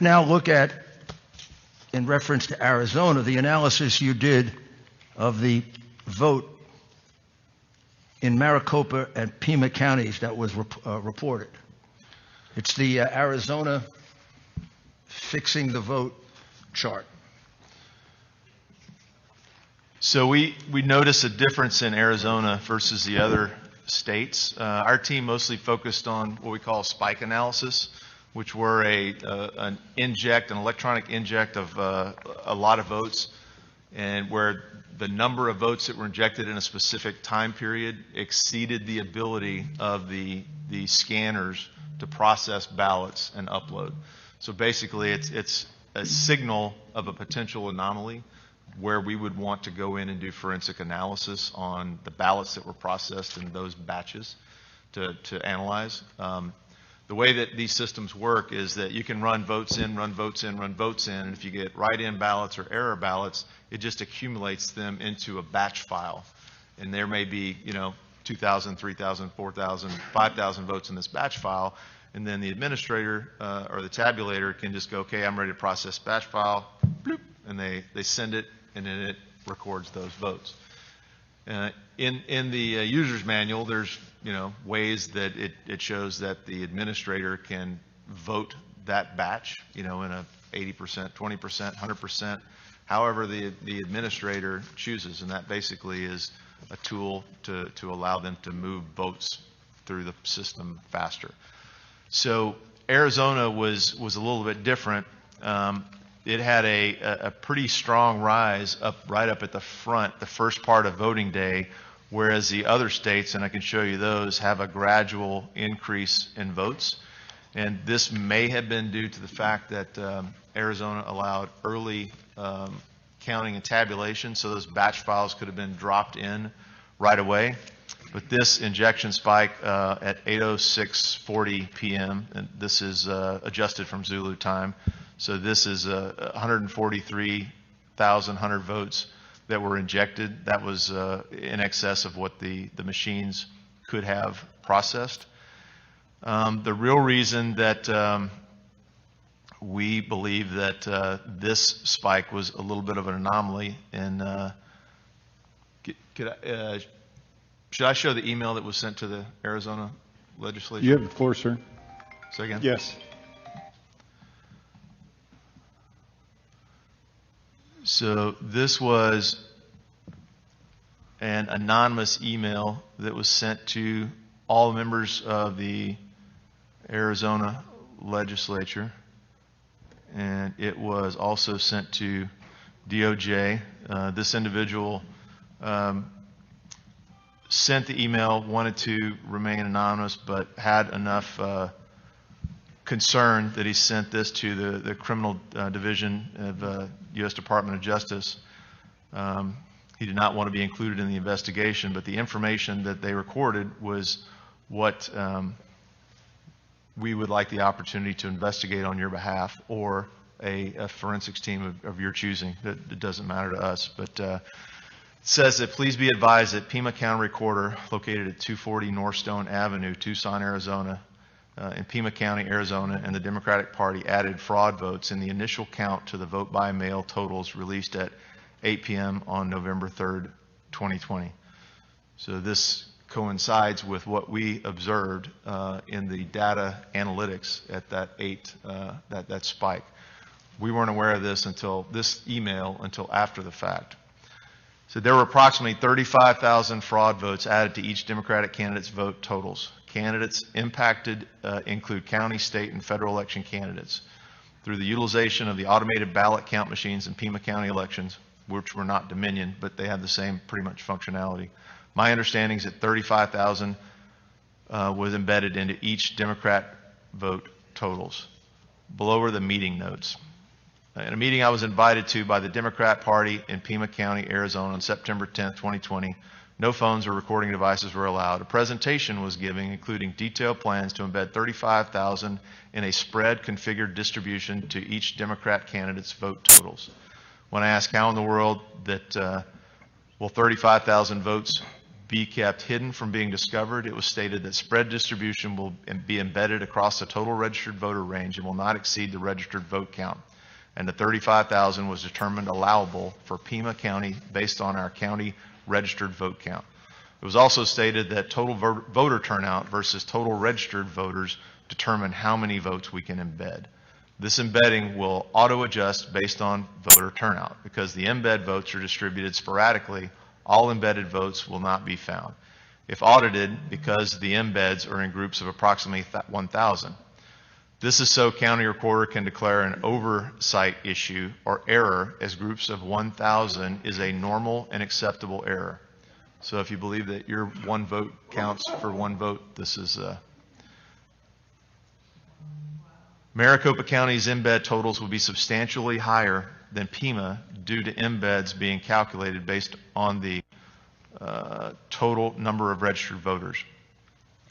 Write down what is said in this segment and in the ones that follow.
now look at, in reference to Arizona, the analysis you did of the vote in Maricopa and Pima counties that was reported. It's the Arizona fixing the vote chart. So we notice a difference in Arizona versus the other states. Our team mostly focused on what we call spike analysis, which were an electronic inject of a lot of votes, and where the number of votes that were injected in a specific time period exceeded the ability of the scanners to process ballots and upload. So basically it's a signal of a potential anomaly where we would want to go in and do forensic analysis on the ballots that were processed in those batches to analyze. The way that these systems work is that you can run votes in, run votes in, run votes in, and if you get write-in ballots or error ballots, it just accumulates them into a batch file. And there may be, 2,000, 3,000, 4,000, 5,000 votes in this batch file, and then the administrator or the tabulator can just go, okay, I'm ready to process batch file, bloop, and they send it, and then it records those votes. In the user's manual, there's ways that it shows that the administrator can vote that batch, in a 80%, 20%, 100%, however the administrator chooses, and that basically is a tool to allow them to move votes through the system faster. So Arizona was a little bit different. It had a pretty strong rise right up at the front, the first part of voting day, whereas the other states, and I can show you those, have a gradual increase in votes. And this may have been due to the fact that Arizona allowed early counting and tabulation, so those batch files could have been dropped in right away. But this injection spike at 8:06:40 p.m., and this is adjusted from Zulu time, so this is 143,100 votes that were injected. That was in excess of what the machines could have processed. The real reason that we believe that this spike was a little bit of an anomaly, and should I show the email that was sent to the Arizona legislature? You have the floor, sir. Say again? Yes. So this was an anonymous email that was sent to all members of the Arizona legislature, and it was also sent to DOJ. This individual sent the email, wanted to remain anonymous, but had enough concern that he sent this to the criminal division of U.S. Department of Justice. He did not want to be included in the investigation, but the information that they recorded was what we would like the opportunity to investigate on your behalf, or a forensics team of your choosing. It doesn't matter to us, but it says that please be advised that Pima County Recorder, located at 240 North Stone Avenue, Tucson, Arizona, in Pima County, Arizona, and the Democratic Party added fraud votes in the initial count to the vote by mail totals released at 8 p.m. on November 3rd, 2020. So this coincides with what we observed in the data analytics at that spike. We weren't aware of this email until after the fact. So there were approximately 35,000 fraud votes added to each Democratic candidate's vote totals. Candidates impacted include county, state, and federal election candidates. Through the utilization of the automated ballot count machines in Pima County elections, which were not Dominion, but they have the same pretty much functionality. My understanding is that 35,000 was embedded into each Democrat vote totals. Below are the meeting notes. In a meeting I was invited to by the Democrat Party in Pima County, Arizona on September 10th, 2020, no phones or recording devices were allowed. A presentation was given, including detailed plans to embed 35,000 in a spread configured distribution to each Democrat candidate's vote totals. When I asked how in the world that will 35,000 votes be kept hidden from being discovered. It was stated that spread distribution will be embedded across the total registered voter range and will not exceed the registered vote count. And the 35,000 was determined allowable for Pima County based on our county registered vote count. It was also stated that total voter turnout versus total registered voters determine how many votes we can embed. This embedding will auto-adjust based on voter turnout. Because the embed votes are distributed sporadically, all embedded votes will not be found. If audited, because the embeds are in groups of approximately 1,000. This is so county recorder can declare an oversight issue or error as groups of 1,000 is a normal and acceptable error. So if you believe that your one vote counts for one vote, this is Maricopa County's embed totals will be substantially higher than Pima due to embeds being calculated based on the total number of registered voters.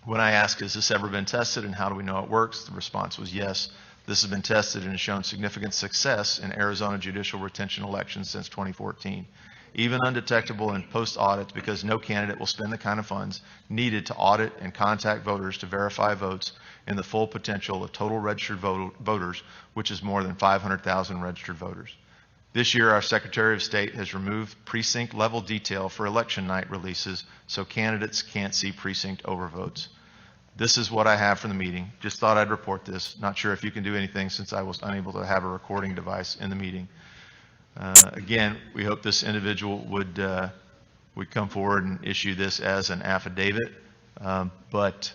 When I asked, has this ever been tested and how do we know it works? The response was yes. This has been tested and has shown significant success in Arizona judicial retention elections since 2014. Even undetectable in post-audits because no candidate will spend the kind of funds needed to audit and contact voters to verify votes in the full potential of total registered voters, which is more than 500,000 registered voters. This year, our Secretary of State has removed precinct level detail for election night releases so candidates can't see precinct overvotes. This is what I have for the meeting. Just thought I'd report this. Not sure if you can do anything since I was unable to have a recording device in the meeting. Again, we hope this individual would come forward and issue this as an affidavit, but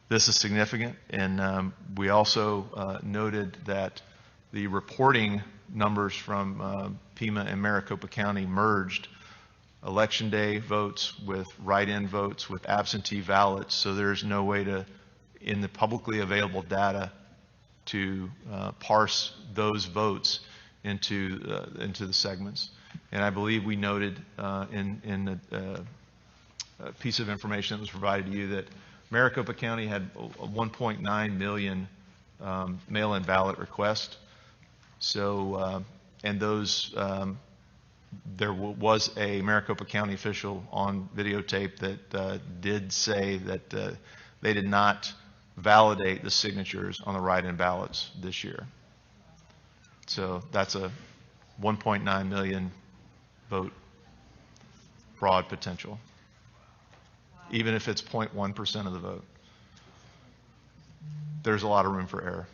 this is significant, and we also noted that the reporting numbers from Pima and Maricopa County merged election day votes with write-in votes with absentee ballots, so there's no way to, in the publicly available data, to parse those votes into the segments. And I believe we noted in a piece of information that was provided to you that Maricopa County had a 1.9 million mail-in ballot requests. So, and those, there was a Maricopa County official on videotape that did say that they did not validate the signatures on the write-in ballots this year. So that's a 1.9 million vote fraud potential, even if it's 0.1% of the vote. There's a lot of room for error.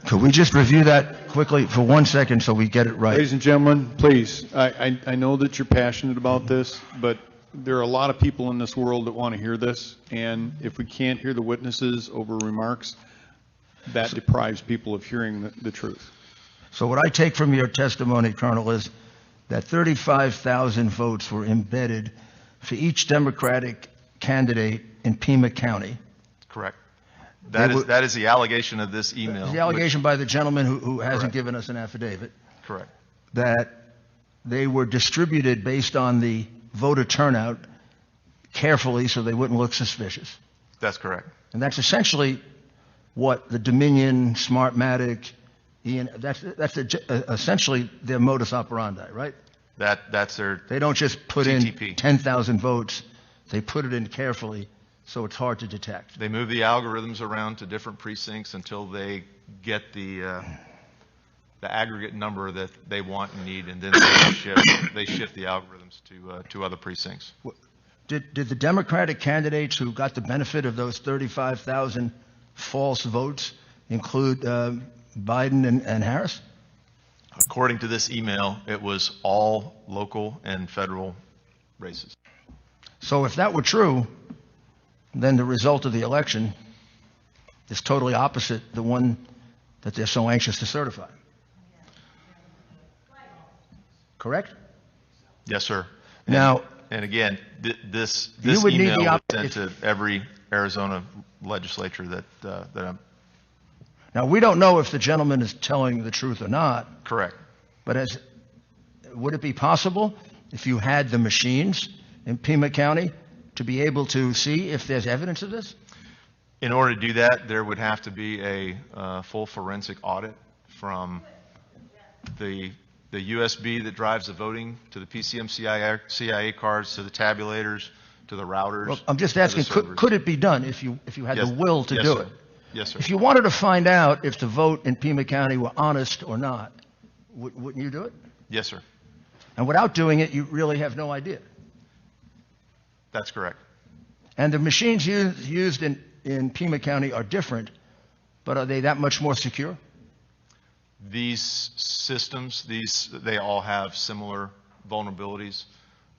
Could we just review that quickly for 1 second so we get it right? Ladies and gentlemen, please, I know that you're passionate about this, but there are a lot of people in this world that want to hear this, and if we can't hear the witnesses over remarks, that deprives people of hearing the truth. So what I take from your testimony, Colonel, is that 35,000 votes were embedded for each Democratic candidate in Pima County. Correct. That is the allegation of this email. The allegation by the gentleman who hasn't given us an affidavit. Correct. That they were distributed based on the voter turnout carefully so they wouldn't look suspicious. That's correct. And that's essentially what the Dominion, Smartmatic, that's essentially their modus operandi, right? That's their They don't just put CTP. in 10,000 votes. They put it in carefully so it's hard to detect. They move the algorithms around to different precincts until they get the aggregate number that they want and need, and then they shift the algorithms to other precincts. Did the Democratic candidates who got the benefit of those 35,000 false votes include Biden and Harris? According to this email, it was all local and federal races. So if that were true, then the result of the election is totally opposite the one that they're so anxious to certify. Correct? Yes, sir. Now, and again, this you would need email the was sent to every Arizona legislature that I'm. Now, we don't know if the gentleman is telling the truth or not. Correct. But would it be possible, if you had the machines in Pima County, to be able to see if there's evidence of this? In order to do that, there would have to be a full forensic audit from the the USB that drives the voting, to the PCM CIA cards, to the tabulators, to the routers. Well, I'm just to the asking, servers. could it be done if you had Yes. the will to Yes, do sir. it? Yes, sir. If you wanted to find out if the vote in Pima County were honest or not, wouldn't you do it? Yes, sir. And without doing it, you really have no idea. That's correct. And the machines used in Pima County are different, but are they that much more secure? These systems, they all have similar vulnerabilities.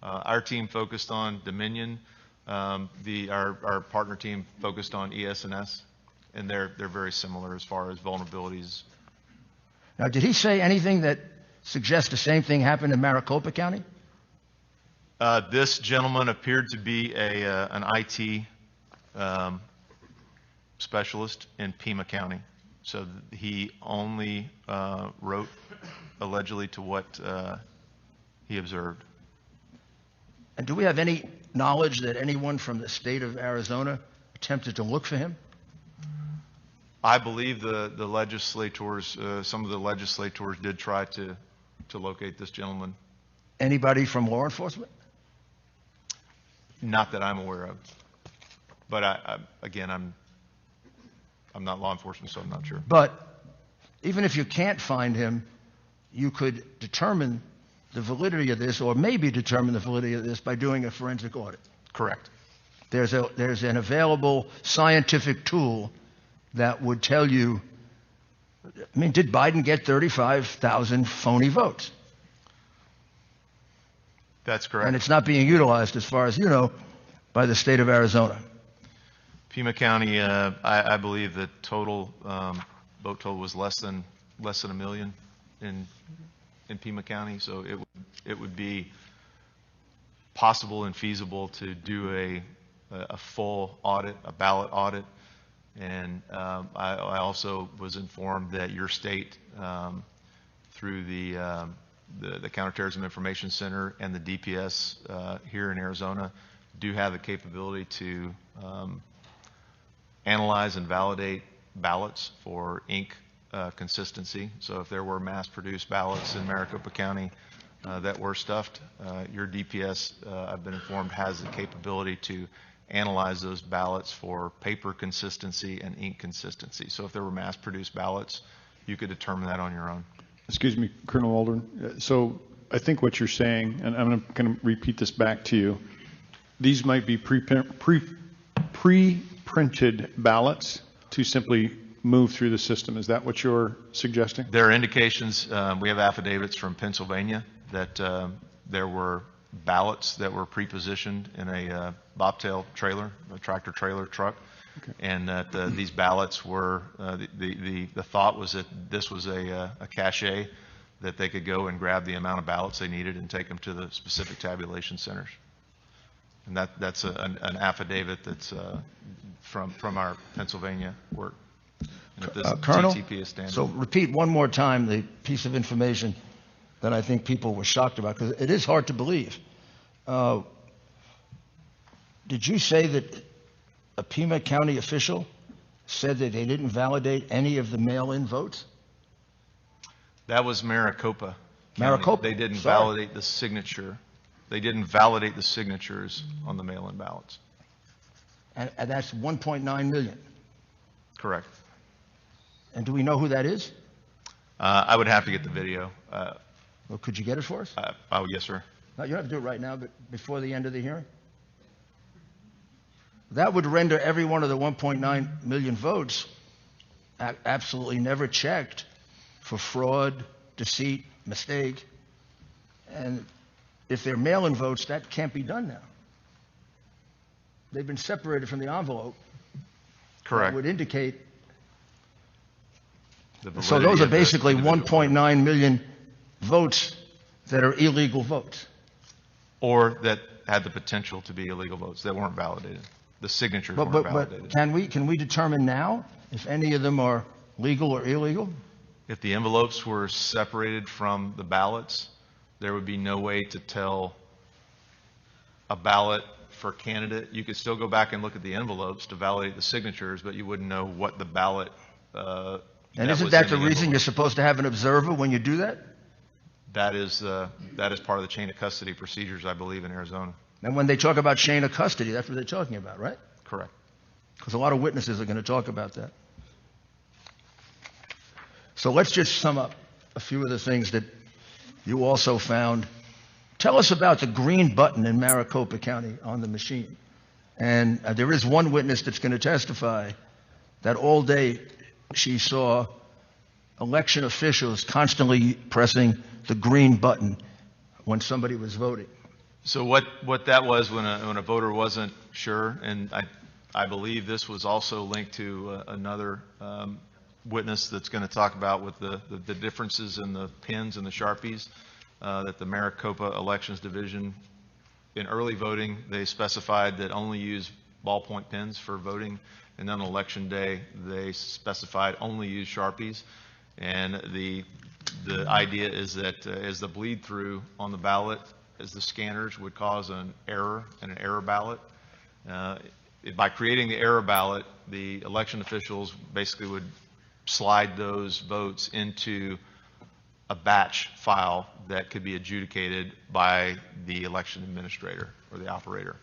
Our team focused on Dominion. Our partner team focused on ES&S, and they're very similar as far as vulnerabilities. Now, did he say anything that suggests the same thing happened in Maricopa County? This gentleman appeared to be an IT specialist in Pima County. So he only wrote allegedly to what he observed. And do we have any knowledge that anyone from the state of Arizona attempted to look for him? I believe the legislators, some of the legislators did try to locate this gentleman. Anybody from law enforcement? Not that I'm aware of. But again, I'm not law enforcement, so I'm not sure. But even if you can't find him, you could determine the validity of this, or maybe determine the validity of this by doing a forensic audit. Correct. There's an available scientific tool that would tell you, I mean, did Biden get 35,000 phony votes? That's correct. And it's not being utilized, as far as you know, by the state of Arizona. Pima County, I believe the total vote total was less than a million in Pima County. So it would be possible and feasible to do a full audit, a ballot audit. And I also was informed that your state, through the Counterterrorism Information Center and the DPS here in Arizona, do have the capability to analyze and validate ballots for ink consistency. So if there were mass-produced ballots in Maricopa County that were stuffed, your DPS, I've been informed, has the capability to analyze those ballots for paper consistency and ink consistency. So if there were mass-produced ballots, you could determine that on your own. Excuse me, Colonel Waldron. So I think what you're saying, and I'm going to repeat this back to you, these might be pre-printed ballots to simply move through the system. Is that what you're suggesting? There are indications, we have affidavits from Pennsylvania that there were ballots that were pre-positioned in a bobtail trailer, a tractor trailer truck, okay. And that these ballots were, the thought was that this was a cache that they could go and grab the amount of ballots they needed and take them to the specific tabulation centers. And that's an affidavit that's from our Pennsylvania work. And if this Colonel, TTP is standard. So repeat one more time the piece of information that I think people were shocked about, because it is hard to believe. Did you say that a Pima County official said that they didn't validate any of the mail-in votes? That was Maricopa County. Maricopa. They didn't Sorry. validate the signature. They didn't validate the signatures on the mail-in ballots. And that's 1.9 million. Correct. And do we know who that is? I would have to get the video. Well, could you get it for us? Oh, yes, sir. No, you don't have to do it right now, but before the end of the hearing? That would render every one of the 1.9 million votes absolutely never checked for fraud, deceit, mistake. And if they're mail-in votes, that can't be done now. They've been separated from the envelope. Correct. That would indicate. The So validity those are of the basically individual 1.9 million votes that are illegal votes. or that had the potential to be illegal votes that weren't validated. The signatures weren't validated. But can we determine now if any of them are legal or illegal? If the envelopes were separated from the ballots, there would be no way to tell a ballot for candidate. You could still go back and look at the envelopes to validate the signatures, but you wouldn't know what the ballot And isn't that the reason you're supposed to have an observer when you do that? That is part of the chain of custody procedures, I believe, in Arizona. And when they talk about chain of custody, that's what they're talking about, right? Correct. Because a lot of witnesses are going to talk about that. So let's just sum up a few of the things that you also found. Tell us about the green button in Maricopa County on the machine. And there is one witness that's going to testify that all day she saw election officials constantly pressing the green button when somebody was voting. So what that was when a voter wasn't sure, and I believe this was also linked to another witness that's going to talk about with the differences in the pins and the Sharpies, that the Maricopa Elections Division, in early voting, they specified that only use ballpoint pins for voting, and then on election day, they specified only use Sharpies. And the idea is that as the bleed through on the ballot, as the scanners would cause an error in an error ballot, by creating the error ballot, the election officials basically would slide those votes into a batch file that could be adjudicated by the election administrator or the operator.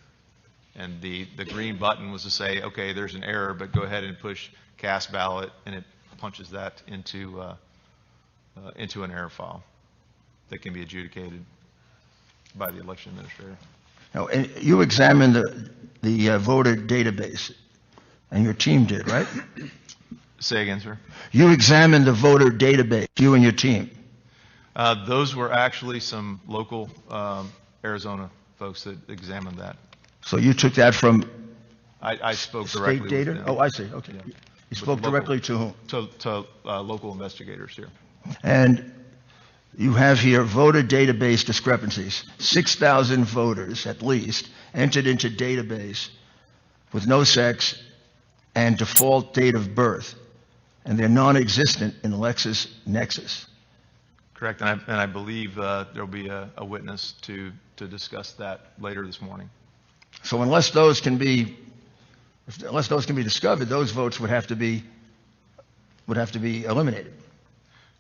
And the green button was to say, okay, there's an error, but go ahead and push cast ballot, and it punches that into an error file that can be adjudicated by the election administrator. Now, and you examined the voter database, and your team did, right? Say again, sir? You examined the voter database, you and your team. Those were actually some local Arizona folks that examined that. So you took that from I spoke directly state data? with them. Oh, I see, okay. Yeah. You spoke directly to whom? To local investigators here. And you have here voter database discrepancies. 6,000 voters, at least, entered into database with no sex and default date of birth, and they're non-existent in LexisNexis. Correct, and I believe there'll be a witness to discuss that later this morning. So unless those can be discovered, those votes would have to be eliminated.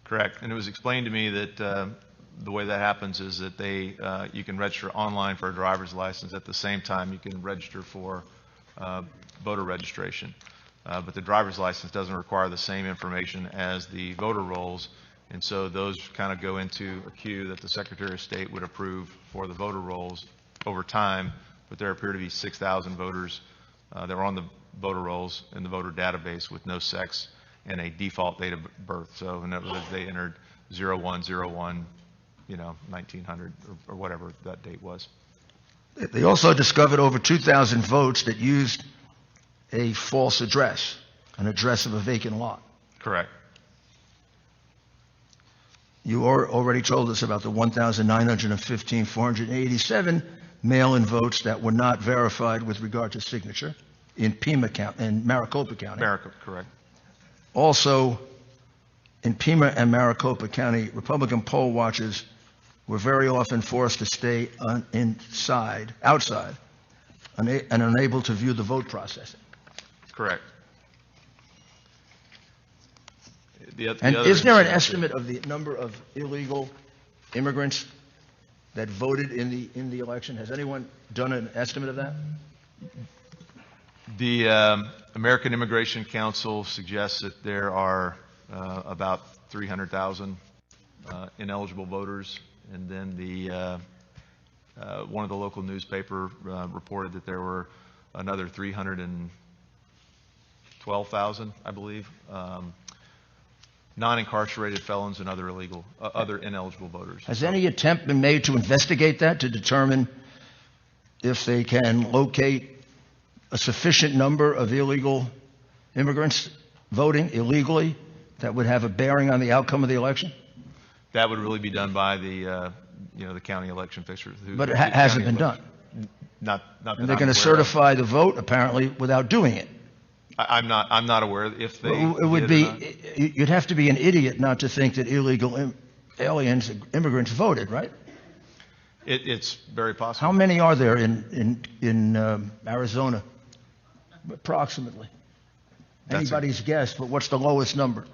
Correct, and it was explained to me that the way that happens is that you can register online for a driver's license at the same time you can register for voter registration. But the driver's license doesn't require the same information as the voter rolls, and so those kind of go into a queue that the Secretary of State would approve for the voter rolls over time. But there appear to be 6,000 voters that were on the voter rolls in the voter database with no sex and a default date of birth. So in other words, they entered 0101, 1900 or whatever that date was. They also discovered over 2,000 votes that used a false address, an address of a vacant lot. Correct. You already told us about the 1,915, 487 mail-in votes that were not verified with regard to signature in Pima County, in Maricopa County. Maricopa, correct. Also, in Pima and Maricopa County, Republican poll watchers were very often forced to stay outside, and unable to view the vote processing. Correct. And is there an estimate of the number of illegal immigrants that voted in the election? Has anyone done an estimate of that? The American Immigration Council suggests that there are about 300,000 ineligible voters, and then one of the local newspaper reported that there were another 312,000, I believe, non-incarcerated felons and other ineligible voters. Has any attempt been made to investigate that, to determine if they can locate a sufficient number of illegal immigrants voting illegally that would have a bearing on the outcome of the election? That would really be done by the county election fixers. But it hasn't been done. Not And they're going to certify the vote apparently without doing it. I'm not aware if they. It would be. You'd have to be an idiot not to think that illegal immigrants voted, right? It's very possible. How many are there in Arizona, approximately? Anybody's guess, but what's the lowest number?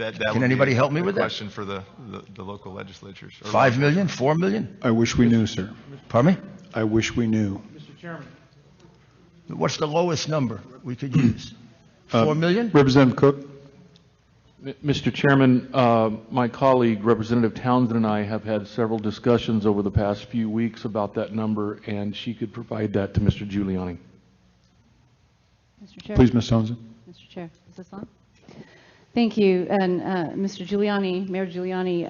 That Can would anybody be help me a with that? question for the local legislatures. or 5 million, 4 million? I wish we knew, sir. Pardon me? I wish we knew. What's the lowest number we could use? 4 million? Representative Cook? Mr. Chairman, my colleague, Representative Townsend, and I have had several discussions over the past few weeks about that number, and she could provide that to Mr. Giuliani. Mr. Chair. Please, Ms. Townsend. Mr. Chair, is this on? Thank you. And Mr. Giuliani, Mayor Giuliani,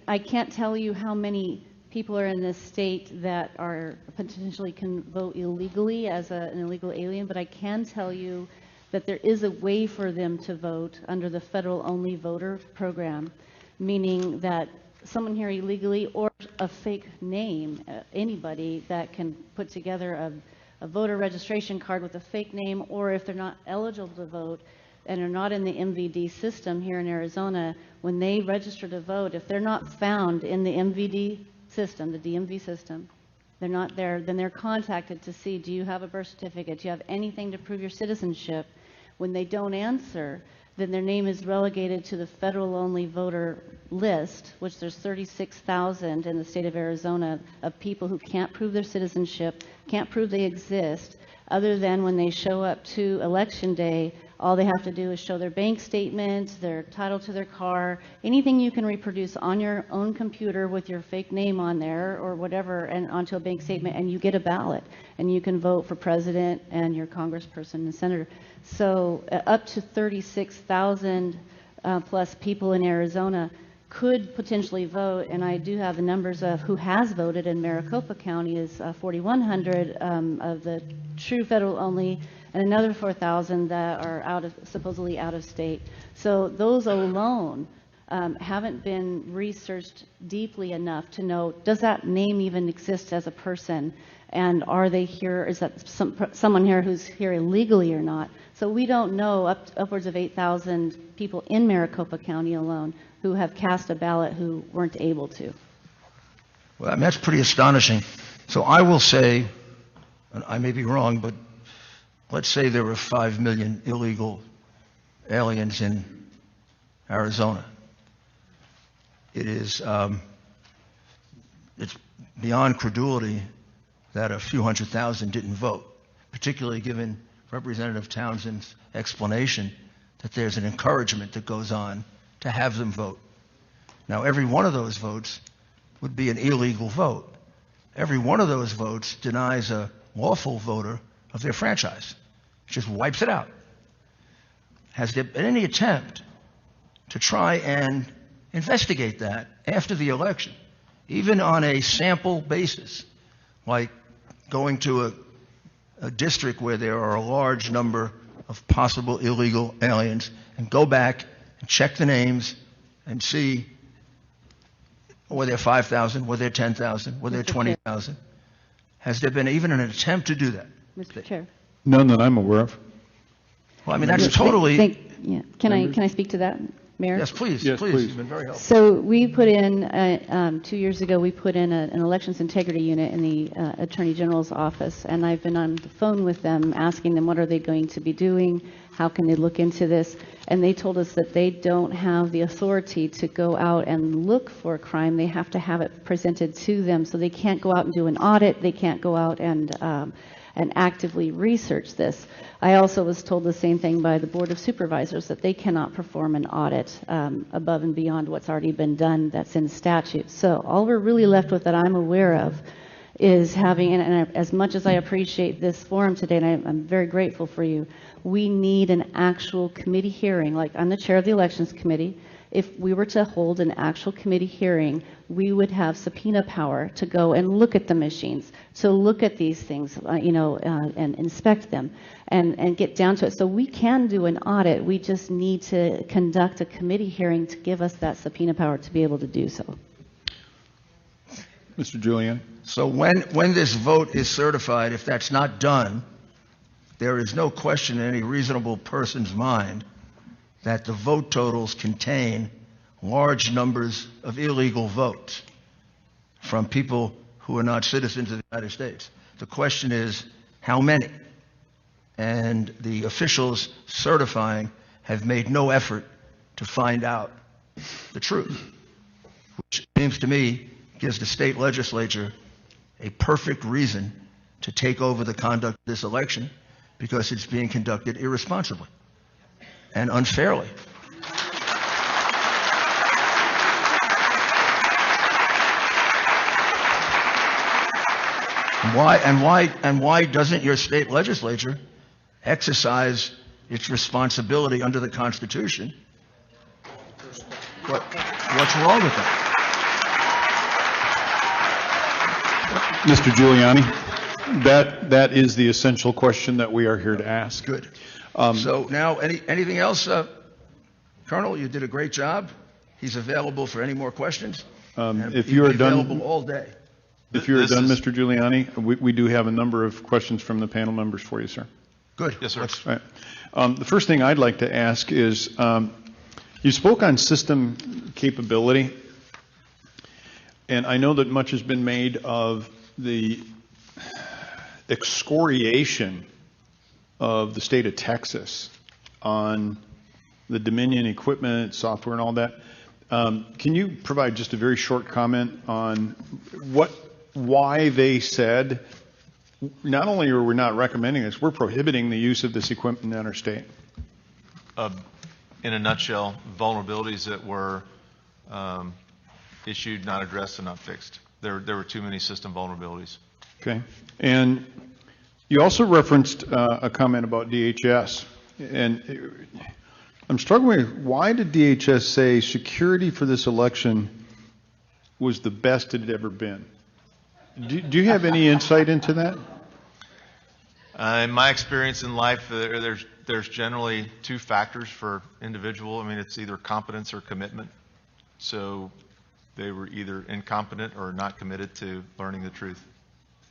I can't tell you how many people are in this state that are potentially can vote illegally as an illegal alien, but I can tell you that there is a way for them to vote under the federal-only voter program, meaning that someone here illegally or a fake name, anybody that can put together a voter registration card with a fake name, or if they're not eligible to vote and are not in the MVD system here in Arizona, when they register to vote, if they're not found in the MVD system, the DMV system, they're not there, then they're contacted to see, do you have a birth certificate? Do you have anything to prove your citizenship? When they don't answer, then their name is relegated to the federal-only voter list, which there's 36,000 in the state of Arizona of people who can't prove their citizenship, can't prove they exist, other than when they show up to Election Day, all they have to do is show their bank statement, their title to their car, anything you can reproduce on your own computer with your fake name on there or whatever, and onto a bank statement, and you get a ballot, and you can vote for president and your congressperson and senator. So up to 36,000 plus people in Arizona could potentially vote, and I do have the numbers of who has voted in Maricopa County is 4,100 of the true federal only, and another 4,000 that are supposedly out of state. So those alone haven't been researched deeply enough to know, does that name even exist as a person? And are they here, is that someone here who's here illegally or not? So we don't know upwards of 8,000 people in Maricopa County alone who have cast a ballot who weren't able to. Well, I mean, that's pretty astonishing. So I will say, and I may be wrong, but let's say there were 5 million illegal aliens in Arizona. It is, it's beyond credulity that a few 100,000 didn't vote, particularly given Representative Townsend's explanation that there's an encouragement that goes on to have them vote. Now, every one of those votes would be an illegal vote. Every one of those votes denies a lawful voter of their franchise. It just wipes it out. Has there been any attempt to try and investigate that after the election, even on a sample basis, like going to a district where there are a large number of possible illegal aliens, and go back and check the names and see, were there 5,000, were there 10,000, were there 20,000? Has there been even an attempt to do that? Mr. Chair. None that I'm aware of. Well, I mean, that's totally... Yeah. Can I speak to that, Mayor? Yes, please, Yes, please. please. You've been very helpful. So we put in, 2 years ago, we put in an elections integrity unit in the Attorney General's office, and I've been on the phone with them, asking them what are they going to be doing, how can they look into this, and they told us that they don't have the authority to go out and look for crime. They have to have it presented to them, so they can't go out and do an audit, they can't go out and actively research this. I also was told the same thing by the Board of Supervisors, that they cannot perform an audit above and beyond what's already been done that's in statute. So all we're really left with that I'm aware of is having, and as much as I appreciate this forum today, and I'm very grateful for you, we need an actual committee hearing. Like, I'm the chair of the Elections Committee. If we were to hold an actual committee hearing, we would have subpoena power to go and look at the machines, to look at these things, and inspect them, and get down to it. So we can do an audit. We just need to conduct a committee hearing to give us that subpoena power to be able to do so. Mr. Giuliani. So when this vote is certified, if that's not done, there is no question in any reasonable person's mind that the vote totals contain large numbers of illegal votes from people who are not citizens of the United States. The question is, how many? And the officials certifying have made no effort to find out the truth, which seems to me gives the state legislature a perfect reason to take over the conduct of this election, because it's being conducted irresponsibly and unfairly. Why doesn't your state legislature exercise its responsibility under the Constitution? What's wrong with that? Mr. Giuliani, that is the essential question that we are here to ask. Good. So now, anything else, Colonel? You did a great job. He's available for any more questions. If you are available done, all day. if you are This done, is- Mr. Giuliani, we do have a number of questions from the panel members for you, sir. Good. Yes, sir. Let's- All right. The first thing I'd like to ask is, you spoke on system capability, and I know that much has been made of the excoriation of the state of Texas on the Dominion equipment, software, and all that. Can you provide just a very short comment on why they said, not only are we not recommending this, we're prohibiting the use of this equipment in our state? In a nutshell, vulnerabilities that were issued, not addressed, and not fixed. There were too many system vulnerabilities. Okay. And you also referenced a comment about DHS. And I'm struggling with, why did DHS say security for this election was the best it had ever been? Do you have any insight into that? In my experience in life, there's generally two factors for individual. I mean, it's either competence or commitment. So they were either incompetent or not committed to learning the truth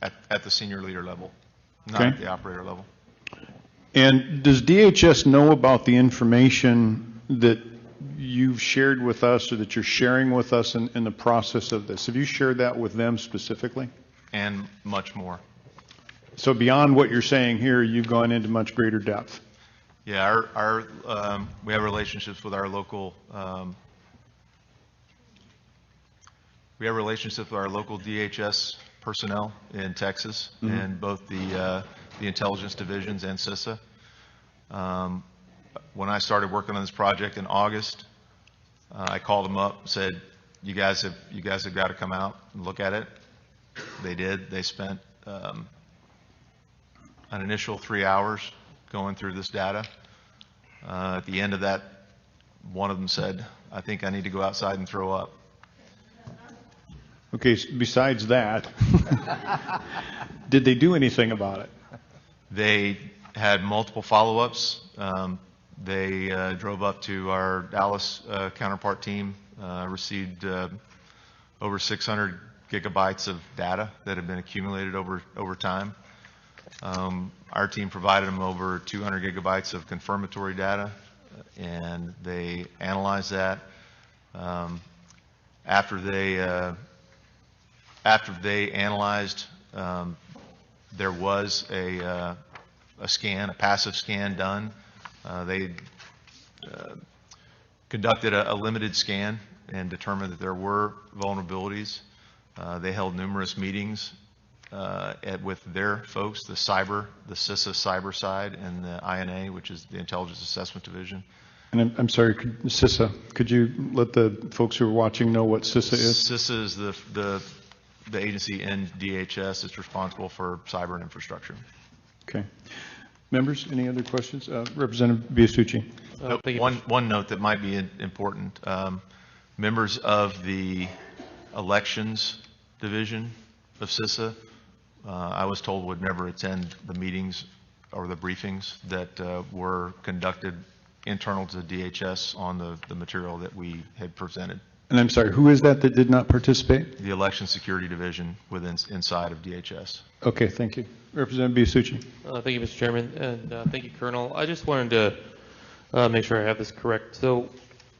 at the senior leader level, not Okay. at the operator level. And does DHS know about the information that you've shared with us or that you're sharing with us in the process of this? Have you shared that with them specifically? And much more. So beyond what you're saying here, you've gone into much greater depth. Yeah, we have relationships with our local DHS personnel in Texas, and both the intelligence divisions and CISA. When I started working on this project in August, I called them up, said, "You guys have got to come out and look at it." They did. They spent an initial 3 hours going through this data. At the end of that, one of them said, "I think I need to go outside and throw up." Okay, besides that, did they do anything about it? They had multiple follow-ups. They drove up to our Dallas counterpart team, received over 600 gigabytes of data that had been accumulated over time. Our team provided them over 200 gigabytes of confirmatory data, and they analyzed that. After they analyzed, there was a passive scan done. They conducted a limited scan and determined that there were vulnerabilities. They held numerous meetings with their folks, the CISA cyber side, and the INA, which is the Intelligence Assessment Division. And I'm sorry, CISA, could you let the folks who are watching know what CISA is? CISA is the agency in DHS that's responsible for cyber and infrastructure. Okay. Members, any other questions? Representative Biasucci. One note that might be important. Members of the elections division of CISA, I was told would never attend the meetings or the briefings that were conducted internal to DHS on the material that we had presented. And I'm sorry, who is that did not participate? The election security division inside of DHS. Okay, thank you. Representative Biasucci. Thank you, Mr. Chairman, and thank you, Colonel. I just wanted to make sure I have this correct. So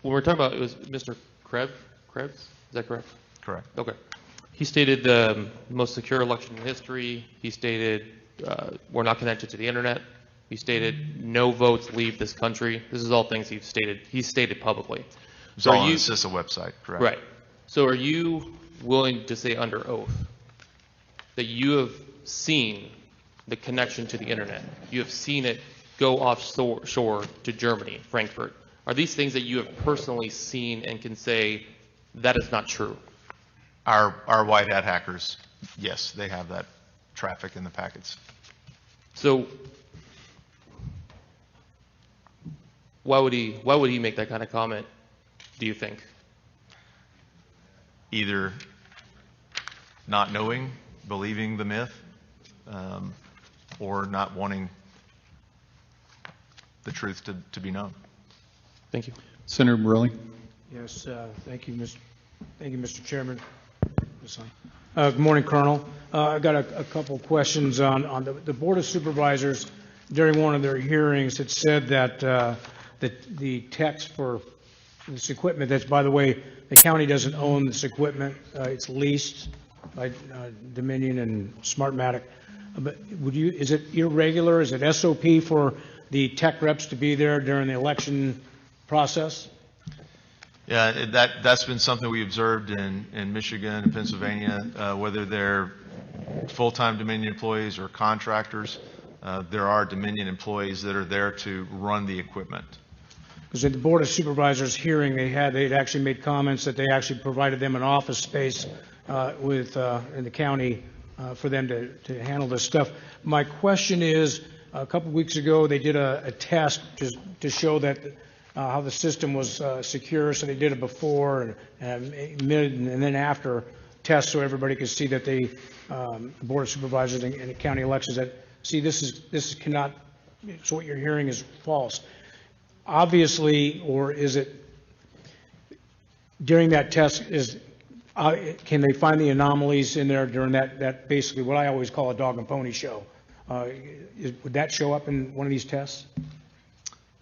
when we're talking about, it was Mr. Krebs? Is that correct? Correct. Okay. He stated the most secure election in history. He stated we're not connected to the internet. He stated no votes leave this country. This is all things he's stated publicly. It's all on the CISA website, correct? Right. So are you willing to say under oath that you have seen the connection to the internet? You have seen it go offshore to Germany, Frankfurt. Are these things that you have personally seen and can say that is not true? Our white hat hackers, yes, they have that traffic in the packets. So why would he make that kind of comment, do you think? Either not knowing, believing the myth, or not wanting the truth to be known. Thank you. Senator Borelli? Yes, thank you, Mr. Chairman. Good morning, Colonel. I've got a couple questions on the Board of Supervisors. During one of their hearings, it said that the text for this equipment, that's, by the way, the county doesn't own this equipment. It's leased by Dominion and Smartmatic. But is it irregular? Is it SOP for the tech reps to be there during the election process? Yeah, that's been something we observed in Michigan and Pennsylvania, whether they're full-time Dominion employees or contractors. There are Dominion employees that are there to run the equipment. Because at the Board of Supervisors hearing they'd actually made comments that they actually provided them an office space in the county for them to handle this stuff. My question is, a couple of weeks ago they did a test to show that how the system was secure. So they did it before and mid and then after tests, so everybody could see that the Board of Supervisors and the county elections that see this cannot. So what you're hearing is false. Obviously, or is it during that test? Can they find the anomalies in there during that basically what I always call a dog and pony show? Would that show up in one of these tests?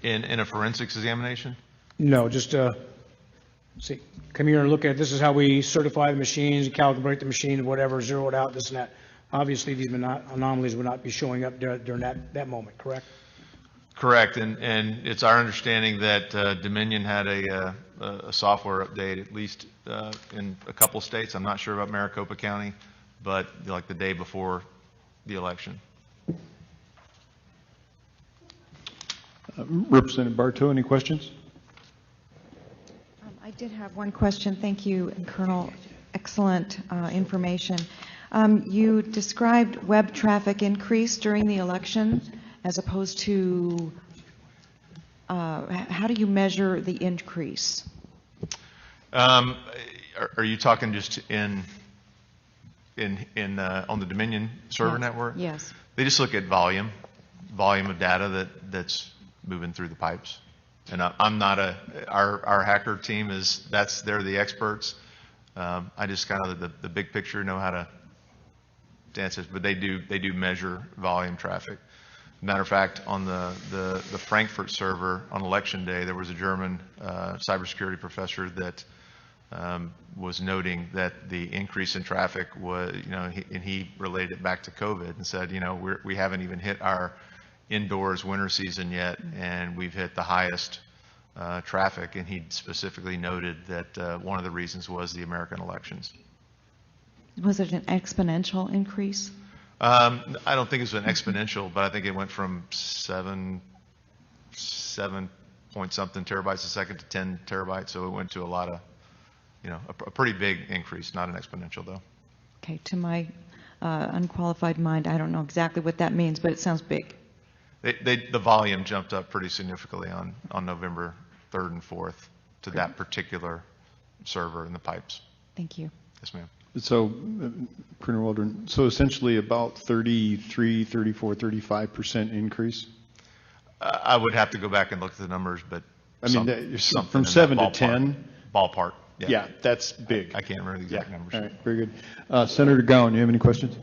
In a forensics examination? No, just see, come here and look at this is how we certify the machines, calibrate the machine, whatever, zero it out, this and that. Obviously, these anomalies would not be showing up during that moment, correct? Correct, and it's our understanding that Dominion had a software update, at least in a couple states. I'm not sure about Maricopa County, but like the day before the election. Representative Bartow, any questions? I did have one question. Thank you, Colonel. Excellent information. You described web traffic increase during the election as opposed to how do you measure the increase? Are you talking just on the Dominion server network? Yes. They just look at volume of data that's moving through the pipes. And I'm not our hacker team they're the experts. I just kind of the big picture know how to answer it, but they do measure volume traffic. Matter of fact, on the Frankfurt server on election day, there was a German cybersecurity professor that was noting that the increase in traffic was, and he related it back to COVID and said, we haven't even hit our indoors winter season yet, and we've hit the highest traffic. And he specifically noted that one of the reasons was the American elections. Was it an exponential increase? I don't think it was an exponential, but I think it went from 7 point something terabytes a second to 10 terabytes. So it went to a lot of, a pretty big increase, not an exponential though. Okay, to my unqualified mind, I don't know exactly what that means, but it sounds big. The volume jumped up pretty significantly on November 3rd and 4th to that particular server in the pipes. Thank you. Yes, ma'am. So, Colonel Waldron, so essentially about 33, 34, 35% increase? I would have to go back and look at the numbers, but I mean, from 7 to 10? Ballpark. Yeah, that's big. I can't remember the exact numbers. All right, very good. Senator Gowan, you have any questions?